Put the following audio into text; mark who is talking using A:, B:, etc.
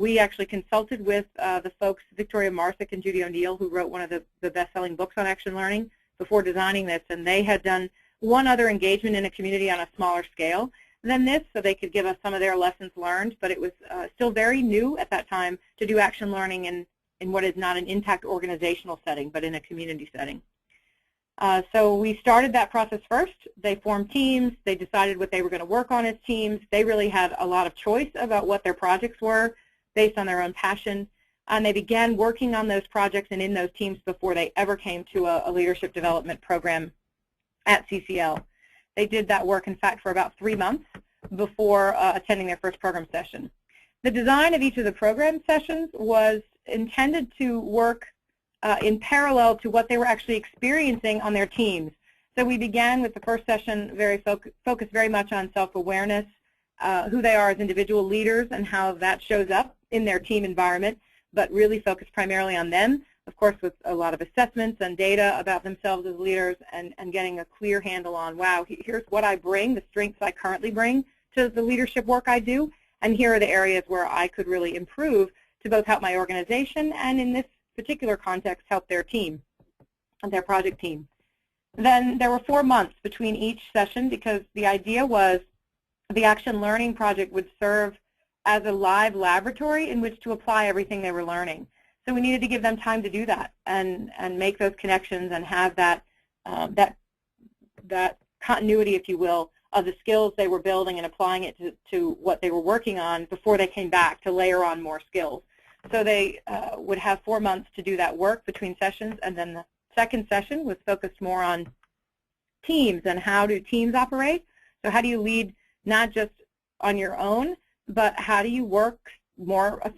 A: We actually consulted with the folks, Victoria Marthick and Judy O'Neill, who wrote one of the best-selling books on action learning, before designing this, and they had done one other engagement in a community on a smaller scale than this, so they could give us some of their lessons learned, but it was still very new at that time to do action learning in what is not an intact organizational setting, but in a community setting. So we started that process first. They formed teams. They decided what they were going to work on as teams. They really had a lot of choice about what their projects were based on their own passion. And they began working on those projects and in those teams before they ever came to a leadership development program at CCL. They did that work, in fact, for about 3 months before attending their first program session. The design of each of the program sessions was intended to work in parallel to what they were actually experiencing on their teams. So we began with the first session focused very much on self-awareness, who they are as individual leaders and how that shows up in their team environment, but really focused primarily on them, of course, with a lot of assessments and data about themselves as leaders, and getting a clear handle on, wow, here's what I bring, the strengths I currently bring to the leadership work I do, and here are the areas where I could really improve to both help my organization and, in this particular context, help their team, their project team. Then there were 4 months between each session, because the idea was the action learning project would serve as a live laboratory in which to apply everything they were learning. So we needed to give them time to do that and make those connections and have that, that continuity, if you will, of the skills they were building and applying it to what they were working on before they came back to layer on more skills. So they would have 4 months to do that work between sessions, and then the second session was focused more on teams and how do teams operate. So how do you lead not just on your own, but how do you work more